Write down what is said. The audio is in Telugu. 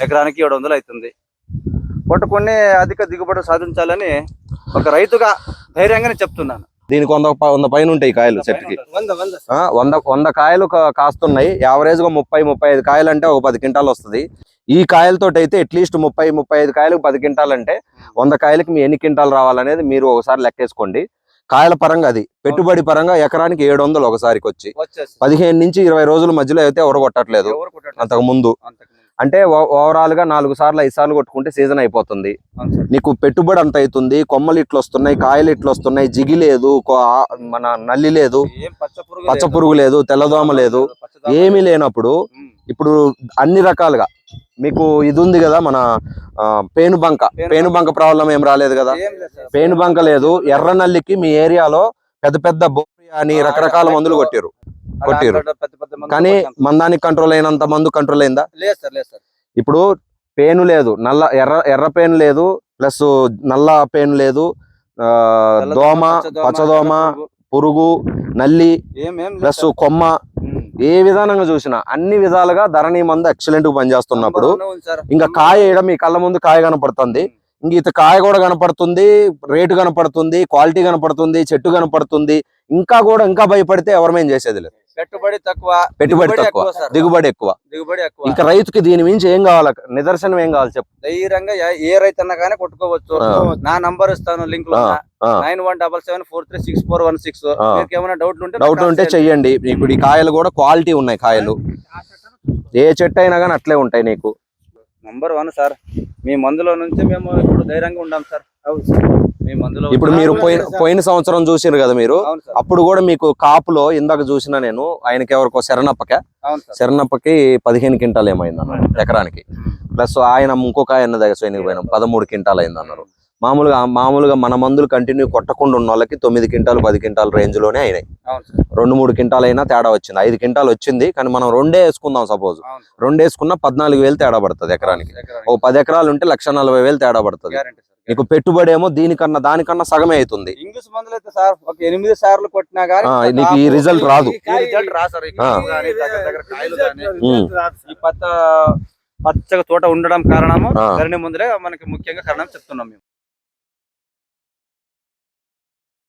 ఎకరానికి 700 అవుతుంది. కొట్టుకొని అధిక దిగుబడి సాధించాలని ఒక రైతుగా ధైర్యంగానే చెప్తున్నాను. దీనికి 100 పైన ఉంటాయి కాయలు చెట్టుకి. 100 కాయలు కాస్తున్నాయి. యావరేజ్ గా 30-35 కాయలు అంటే ఒక 10 క్వింటాలు వస్తుంది. ఈ కాయలతో అయితే అట్లీస్ట్ 30-35 కాయలకు 10 క్వింటాలు అంటే 100 కాయలకి మీ ఎన్ని క్వింటాలు రావాలనేది మీరు ఒకసారి లెక్కేసుకోండి. కాయల పరంగా అది, పెట్టుబడి పరంగా ఎకరానికి 700 ఒకసారికి వచ్చి 15 నుంచి 20 రోజుల మధ్యలో అయితే ఎవరు కొట్టట్లేదు అంతకు ముందు. అంటే ఓవరాల్ గా 4 సార్లు 5 సార్లు కొట్టుకుంటే సీజన్ అయిపోతుంది. నీకు పెట్టుబడి అంత అవుతుంది. కొమ్మలు ఇట్లు వస్తున్నాయి, కాయలు ఇట్లు వస్తున్నాయి, జిగి లేదు, మన నల్లి లేదు, పచ్చ పురుగు లేదు, తెల్లదోమ లేదు, ఏమీ లేనప్పుడు ఇప్పుడు అన్ని రకాలుగా మీకు ఇది ఉంది కదా, మన పేనుబంక ప్రాబ్లం ఏం రాలేదు కదా. పేనుబంక లేదు. ఎర్ర నల్లికి మీ ఏరియాలో పెద్ద పెద్ద బోరి అని రకరకాల మందులు కొట్టారు కానీ మందానికి కంట్రోల్ అయినంత మందు కంట్రోల్ అయిందా? ఇప్పుడు పేను లేదు, ఎర్ర పేను లేదు, ప్లస్ నల్ల పేను లేదు, దోమ, పచ్చదోమ, పురుగు, నల్లి ప్లస్ కొమ్మ, ఏ విధానంగా చూసినా అన్ని విధాలుగా ధరణి మందు ఎక్సలెంట్ గా పనిచేస్తున్నప్పుడు ఇంకా కాయ వేయడం మీ కళ్ళ ముందు కాయ కనపడుతుంది. ఇంక ఇత కాయ కూడా కనపడుతుంది, రేటు కనపడుతుంది, క్వాలిటీ కనపడుతుంది, చెట్టు కనపడుతుంది. ఇంకా భయపడితే ఎవరమేం చేసేది లేదు. పెట్టుబడి తక్కువ, దిగుబడి ఎక్కువ. ఇంకా రైతుకి దీని మించి ఏం కావాలి? నిదర్శనం ఏం కావాలి చెప్పు? ధైర్యంగా ఏ రైతు అన్నా కానీ కొట్టుకోవచ్చు. నా నంబర్ ఇస్తాను లింక్ లో 9177436416. మీకు ఏమైనా డౌట్ ఉంటే చెయ్యండి. ఇప్పుడు ఈ కాయలు కూడా క్వాలిటీ ఉన్నాయి కాయలు. ఏ చెట్టు అయినా కానీ అట్లే ఉంటాయి. నీకు నంబర్ 1 సార్. మీ మందులో నుంచి మేము ఇప్పుడు ధైర్యంగా ఉంటాం సార్. మీ మందులో ఇప్పుడు మీరు పోయిన సంవత్సరం చూసారు కదా మీరు. అప్పుడు కూడా మీకు కాపులో ఇందాక చూసిన నేను ఆయనకి ఎవరికో శరణప్పకి 15 క్వింటాలు ఏమైంది అన్నారు ఎకరానికి. ప్లస్ ఆయన ఇంకొక ఆయన దగ్గర సైనిక పోయినాం 13 క్వింటాలు అయింది అన్నారు. మామూలుగా మన మందులు కంటిన్యూ కొట్టకుండా ఉన్న వాళ్ళకి 9 క్వింటాలు 10 క్వింటాల రేంజ్ లోనే అయినాయి. 2-3 క్వింటాలు అయినా తేడా వచ్చింది. 5 క్వింటాలు వచ్చింది కానీ మనం 2 వేసుకుందాం. సపోజ్ 2 వేసుకున్నా 14,000 తేడా పడుతుంది ఎకరానికి. ఓ 10 ఎకరాలు ఉంటే 1,40,000 తేడా పడుతుంది. నీకు పెట్టుబడి ఏమో దానికన్నా సగమే అవుతుంది. ఇంగ్లీష్ మందులు అయితే సార్ ఒక 8 సార్లు కొట్టినా గానీ నీకు ఈ రిజల్ట్ రాదు. పచ్చగా తోట ఉండడం కారణము ధరణి ముందులే మనకి ముఖ్యంగా కారణం చెప్తున్నాం మేము.